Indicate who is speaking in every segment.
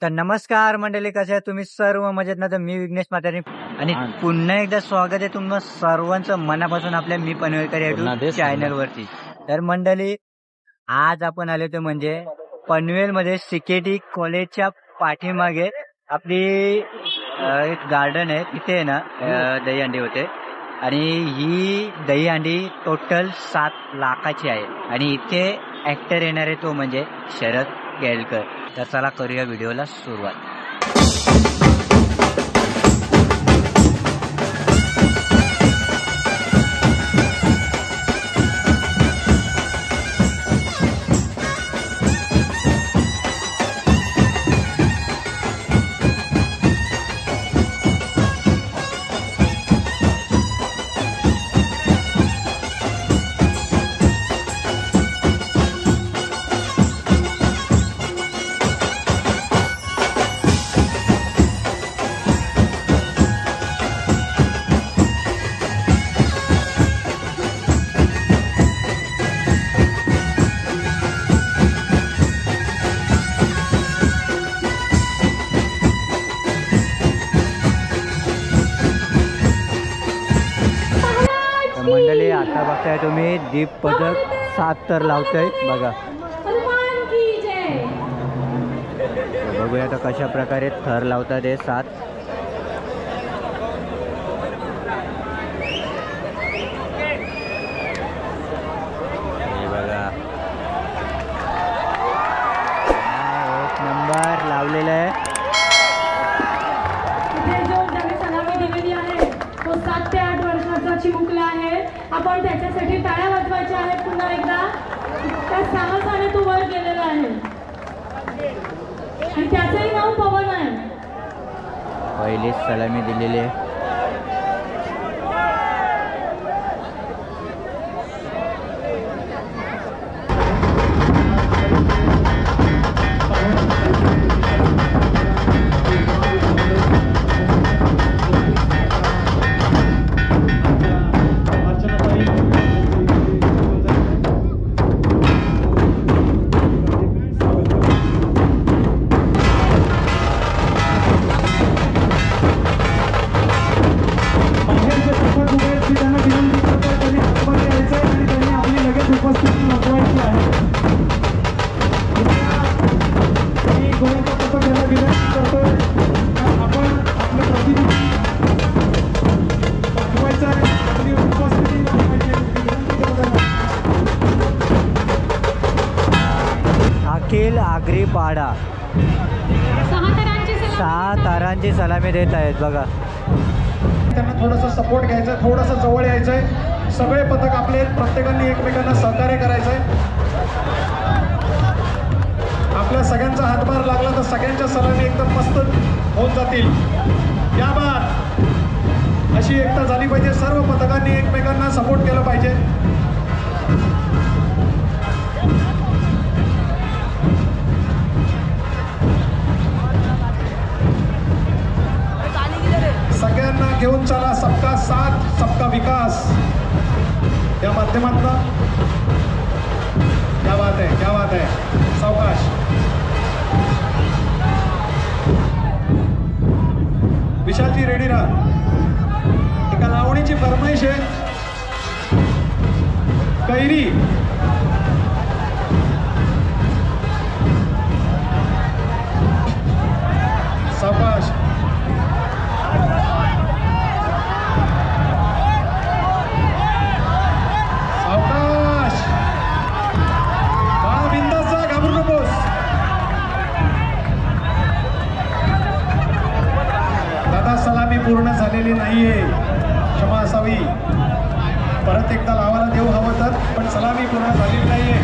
Speaker 1: तर नमस्कार मंडळी, कसे आहे तुम्ही सर्व? मजेत ना? तर मी विघ्नेश म्हात्रे आणि पुन्हा एकदा स्वागत आहे तुम्हा सर्वांचं मनापासून आपल्या मी पनवेलकर युट्यूब चॅनलवरती. तर मंडळी, आज आपण आले होते म्हणजे पनवेलमध्ये सीकेटी कॉलेजच्या पाठीमागे आपली एक गार्डन आहे, तिथे आहे ना दहीहंडी होते. आणि ही दहीहंडी टोटल 7 लाखाची आहे आणि इथे ऍक्टर येणार आहे तो म्हणजे शरद केळकर. तर चला करूया व्हिडिओला सुरुवात. मंडळी, आता बघताय तुम्ही दीप पदक 7 तर लावतोय बघा. बघूया आता कशा प्रकारे थर लावतात हे 7. हे बघा, एक नंबर लावलेला आहे.
Speaker 2: तो 7 ते 8 वर्षाचा चिमुकला आहे. आपण त्याच्यासाठी टाळ्या वाजवायच्या आहेत. पुन्हा एकदा त्या साहसाने तो वर गेलेला आहे आणि त्याचंही नाव पवन आहे.
Speaker 1: पहिलीच सलामी दिलेली आहे. अखिल आगरीपाडा 6 तारांची सलामी देत आहेत बघा.
Speaker 3: त्यांना थोडंसं सपोर्ट घ्यायचं, थोडंसं जवळ यायचंय. सगळे पथक आपले प्रत्येकाने एकमेकांना सहकार्य करायचंय. आपल्या सगळ्यांचा हातभार लागला तर सगळ्यांच्या सलामी एकदम मस्त होऊन जातील. या बात अशी एकता झाली पाहिजे. सर्व पथकांनी एकमेकांना सपोर्ट केलं पाहिजे. सगळ्यांना घेऊन चला. सबका साथ सबका विकास या माध्यमातून. क्या बात है, क्या बात है. सावकाश. विशालजी रेडी राहा. एका लावणीची फरमाईश आहे. कैरी सावकाश. सलामी पूर्ण झालेली नाहीये, क्षमा असावी. परत एकदा लावायला देऊ हवं तर, पण सलामी पूर्ण झालेली नाहीये.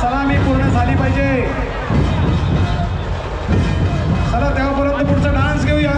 Speaker 3: सलामी पूर्ण झाली पाहिजे. चला तेव्हापर्यंत पुढचा डान्स घेऊया.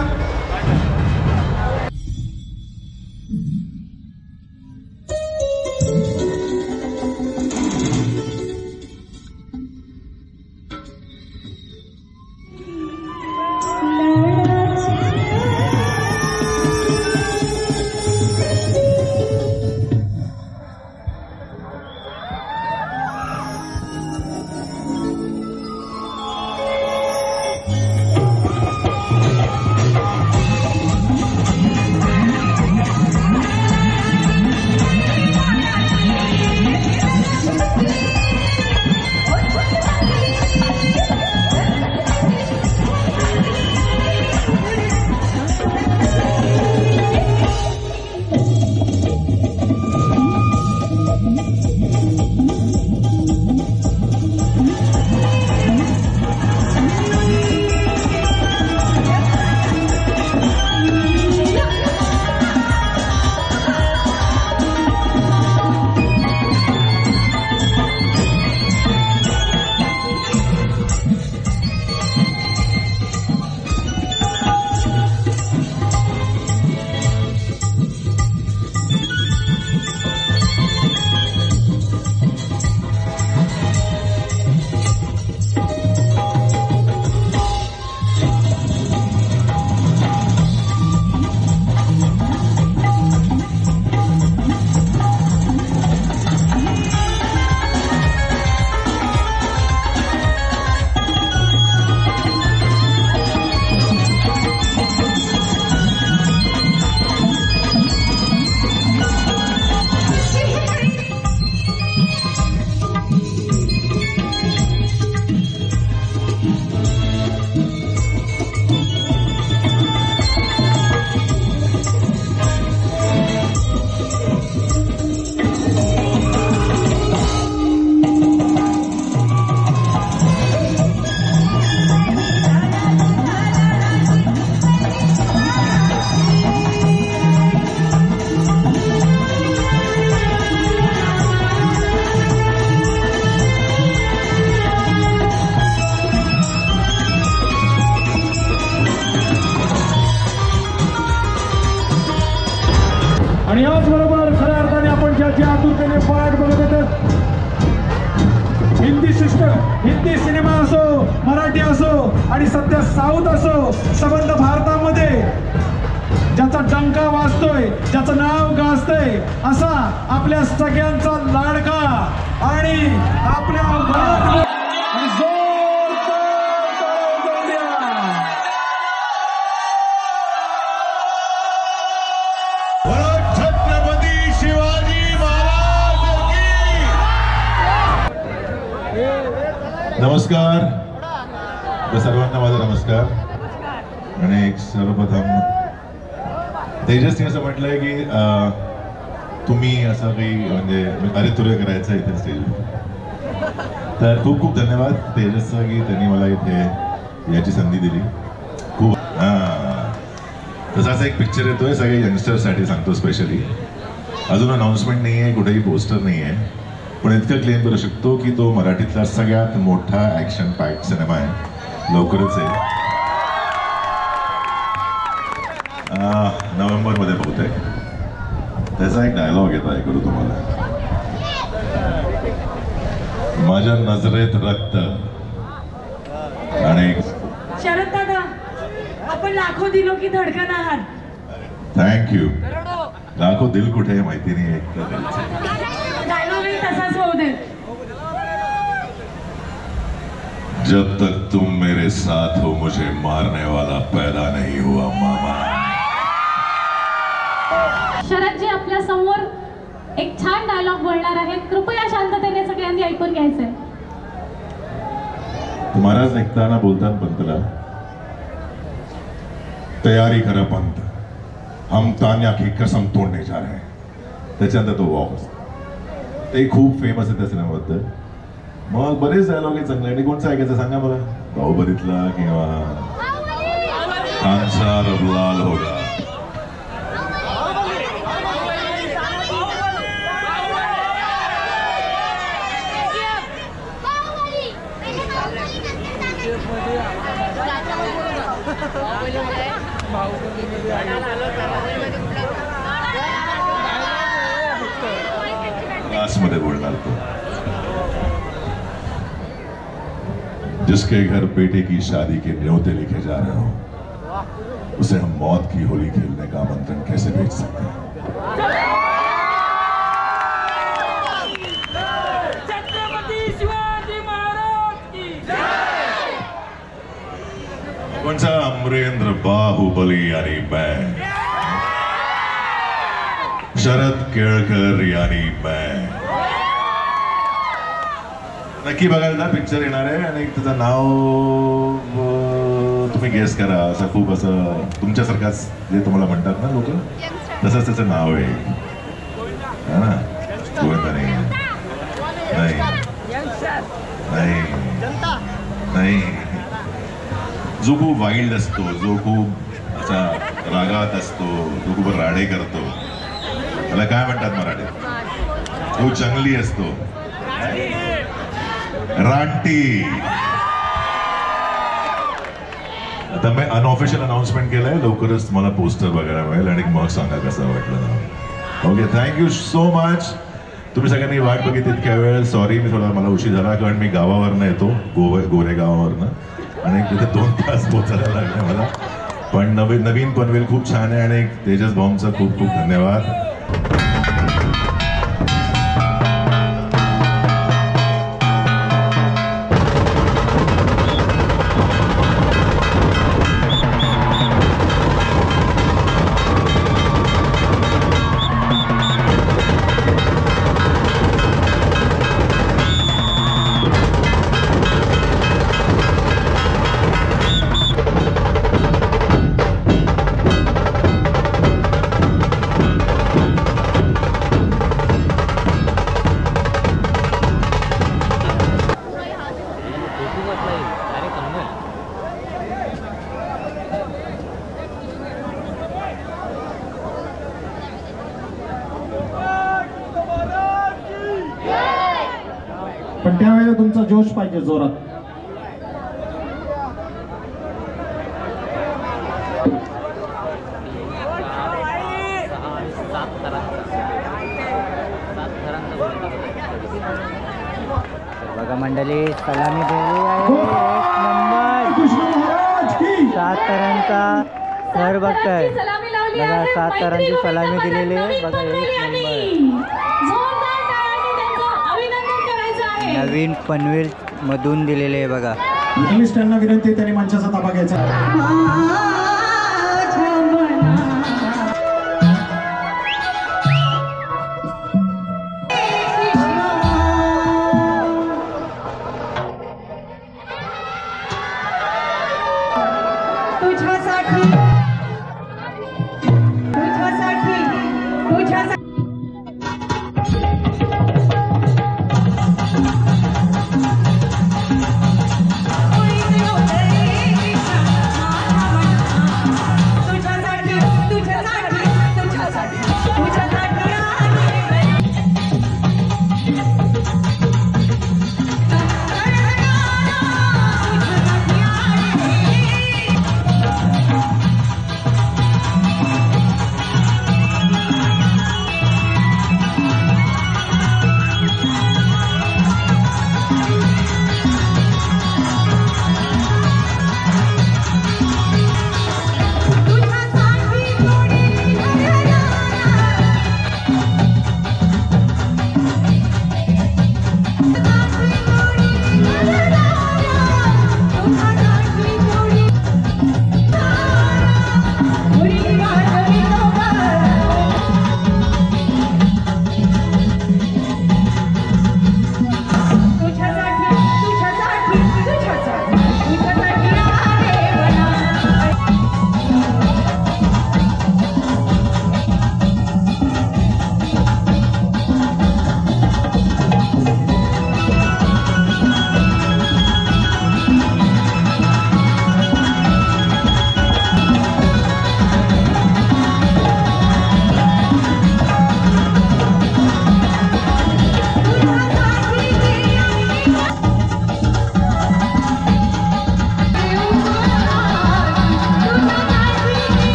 Speaker 3: आणि याचबरोबर खऱ्या अर्थाने आपण ज्याची आतुरतेने वाट बघत होतो, हिंदी सिनेमा असो, मराठी असो आणि सध्या साऊथ असो, संबंध भारतामध्ये ज्याचा डंका वाजतोय, ज्याचं नाव गाजतंय, असा आपल्या सगळ्यांचा लाडका आणि आपल्या आणि जोरदार टाळ्या जाऊ द्या. छत्रपती शिवाजी महाराज की.
Speaker 4: नमस्कार सर्वांना, माझा नमस्कार. आणि सर्वप्रथम तेजसने असं म्हटलंय की तुम्ही असं काही म्हणजे अरे तुरे करायचं इथे स्टेज, तर खूप खूप धन्यवाद तेजसचं की त्यांनी मला इथे याची संधी दिली. खूप तसाच एक पिक्चर येतोय सगळे यंगस्टर्ससाठी, सांगतो स्पेशली. अजून अनाउन्समेंट नाही आहे, कुठेही पोस्टर नाही आहे, पण इतकं क्लेम करू शकतो की तो मराठीतला सगळ्यात मोठा ॲक्शन पॅक्ड सिनेमा आहे. लवकरच आहे, नोव्हेंबरमध्ये बहुतेक. त्याचा एक डायलॉग येतो, ऐकू तुम्हाला. माझ्या नजरेत रक्त आणि
Speaker 2: शरद दादा, आपण लाखो दिलो की धडकन आहात.
Speaker 4: थँक्यू. लाखो दिल कुठे आहे माहिती नाही. एक
Speaker 2: डायलॉगही तसाच होऊ दे.
Speaker 4: जब तक तुम मेरे साथ हो मुझे मारने वाला पैदा नहीं हुआ मामा.
Speaker 5: शरदजी आपल्या समोर एक छान डायलॉग बोलणार आहेत, कृपया शांततेने सगळ्यांनी ऐकून घ्यायचंय.
Speaker 4: महाराज निघताना बोलतात पंतला, तयारी करा पंत, हम तान्या की कसम तोडने जा रहे हैं. त्याच्यानंतर तो वॉक असतो, ते खूप फेमस आहे त्या सिनेमाबद्दल. मग बरेच डायलॉग आहे चांगले. आणि कोणचं ऐकायचं सांगा मला, बाहुबलीतला किंवा खानचा रब लाल होगा. मध्ये बोलणार तो, जिसके घर बेटे की शादी के न्योते लिखे जा रहे हो, उसे हम मौत की होली खेलने का आमंत्रण कैसे भेज सकते हैं.
Speaker 2: छत्रपती शिवाजी महाराज की जय.
Speaker 4: कोणचा अमरेंद्र बाहुबली आणि मैं, शरद केळकर यानी मैं. नक्की बघायला पिक्चर येणार आहे आणि त्याचं नाव तुम्ही गेस करा. असं खूप असं तुमच्यासारखाच जे तुम्हाला म्हणतात ना लोक, तसंच त्याचं नाव आहे ना. गोविंदा नाही नाही नाही, जो खूप वाईल्ड असतो, जो खूप असा रागात असतो, जो खूप राडे करतो, त्याला काय म्हणतात मराठीत? तो जंगली असतो, रानटी. आता मी अनऑफिशियल अनाउन्समेंट केलंय, लवकरच मला पोस्टर बघायला मिळेल आणि मग सांगा कसं वाटलं ना. Okay, thank you so much. तुम्ही सगळ्यांनी वाट बघितली इतक्या वेळ. सॉरी मी थोडा मला उशीर झाला, कारण मी गावावरनं येतो, गोरेगावावरनं, आणि तिथे 2 तास पोचायला लागले मला. पण नवीन पनवेल खूप छान आहे आणि तेजस भाऊंचा खूप खूप धन्यवाद.
Speaker 3: पण त्यावेळेला तुमचा जोश पाहिजे जोरात.
Speaker 1: बघा मंडळी सलामी दिली आहे. एक नंबर
Speaker 3: कृष्ण महाराज की
Speaker 1: 7 तरांचा सर बघताय.
Speaker 5: सलामी लावली
Speaker 1: बघा
Speaker 5: आहे.
Speaker 1: 7 तरांची सलामी दिलेली आहे. बघा
Speaker 5: नवीन
Speaker 1: एक
Speaker 5: पनवेल
Speaker 1: नंबर
Speaker 5: यांनी. जोरदार टाळ्यांनी त्यांचं अभिनंदन करायचं आहे.
Speaker 1: नवीन पनवेल मधून दिलेले आहे. बघा
Speaker 3: त्यांना विनंती, त्यांनी मंचाचा ताबा घ्यायचा.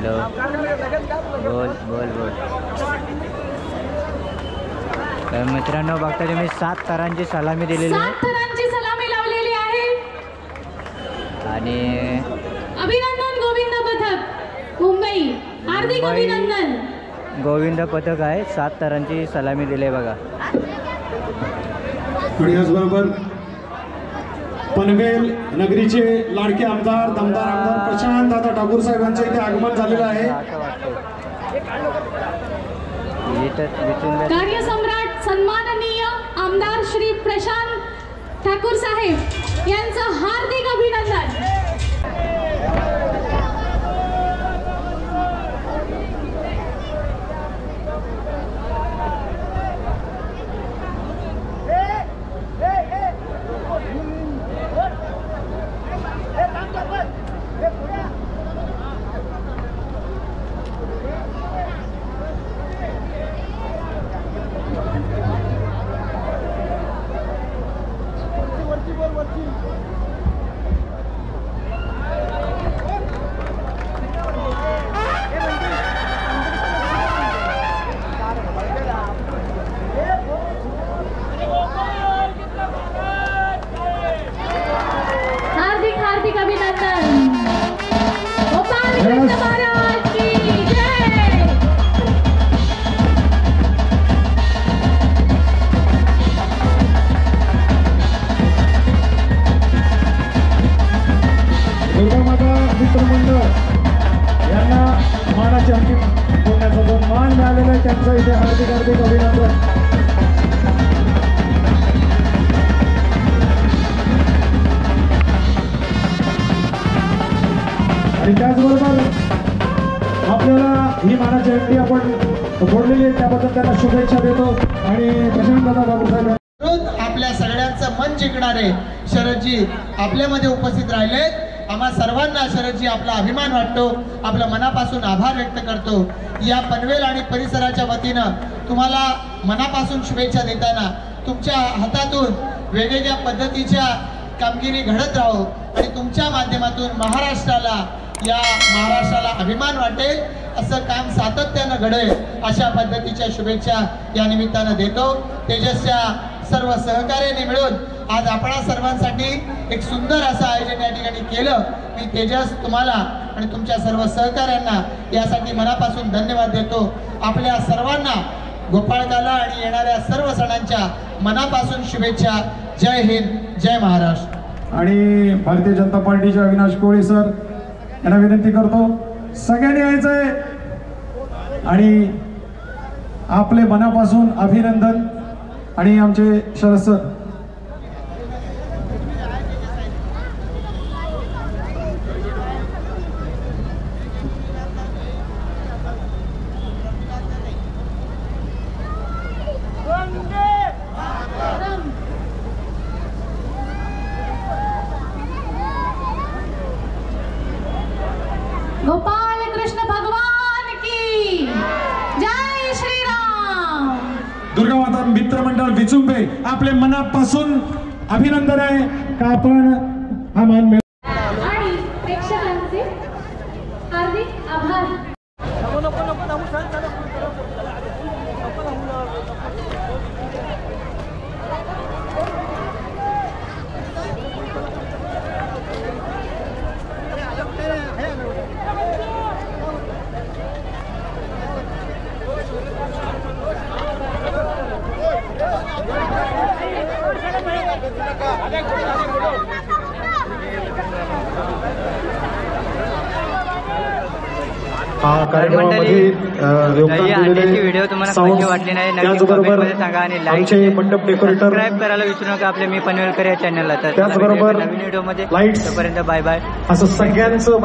Speaker 1: हॅलो, बोल बोल बोल. तर मित्रांनो बघता तुम्ही 7 थरांची सलामी दिलेली आहे
Speaker 5: 7 थरांची सलामी लावलेली आहे.
Speaker 1: आणि
Speaker 5: अभिनंदन गोविंद पथक मुंबई, हार्दिक
Speaker 1: मुंबई
Speaker 5: अभिनंदन.
Speaker 1: गोविंद पथक आहे 7 थरांची सलामी दिली आहे बघा.
Speaker 3: आणि याचबरोबर पनवेल नगरीचे लाडके आमदार दमदार आमदार प्रशांत दादा ठाकूर साहेबांचं इथे आगमन झालेलं आहे.
Speaker 5: कार्यसम्राट सन्माननीय आमदार श्री प्रशांत ठाकूर साहेब यांचं हार्दिक अभिनंदन. हार्दिक अभिनंदन. गोपाल कृष्ण महाराज की जय.
Speaker 3: दुर्गामाता मित्रमंडळ यांना मानाची अंतिम होण्याचा जो मान मिळालेला आहे त्यांचं इथे हार्दिक अभिनंदन. आणि त्याचबरोबर आपल्याला ही मानाची अंगठी आपण फोडलेली आहे त्याबद्दल त्यांना शुभेच्छा देतो. आणि प्रशांत दादा बाबूसाहेब
Speaker 6: आपल्या सगळ्यांचं मन जिंकणारे शरदजी आपल्यामध्ये उपस्थित राहिले. आम्हा सर्वांना शरदजी आपला अभिमान वाटतो, आपल्या मनापासून आभार व्यक्त करतो. या पनवेल आणि परिसराच्या वतीनं तुम्हाला मनापासून शुभेच्छा देताना तुमच्या हातातून वेगवेगळ्या पद्धतीच्या कामगिरी घडत राहो आणि तुमच्या माध्यमातून महाराष्ट्राला अभिमान वाटेल असं काम सातत्यानं घडेल अशा पद्धतीच्या शुभेच्छा या निमित्तानं देतो. तेजसच्या सर्व सहकार्याने मिळून आज आपणा सर्वांसाठी एक सुंदर असं आयोजन या ठिकाणी केलं. मी तेजस तुम्हाला आणि तुमच्या सर्व सहकार्यांना यासाठी मनापासून धन्यवाद देतो. आपल्या सर्वांना गोपाळकाला आणि येणाऱ्या सर्व सणांच्या मनापासून शुभेच्छा. जय हिंद, जय महाराष्ट्र.
Speaker 3: आणि भारतीय जनता पार्टीचे अविनाश कोळी सर यांना विनंती करतो सगळ्यांनी यायचंय आणि आपले मनापासून अभिनंदन. आणि आमचे शरद सर
Speaker 5: गोपाल कृष्ण भगवान की जय श्रीराम.
Speaker 3: दुर्गामाता मित्रमंडळ विचुंबे आपले मनापासून अभिनंदन आहे का आपण हा मान
Speaker 5: आणि प्रेक्षकांचे हार्दिक आभार.
Speaker 1: व्हिडिओ तुम्हाला कशी वाटली नाही नक्की कमेंटमध्ये सांगा आणि लाईक सबस्क्राईब करायला विसरू नका आपल्या मी पनवेलकर या चॅनलला. तर नवीन व्हिडिओमध्ये तोपर्यंत बाय बाय.
Speaker 3: असं सगळ्यांचं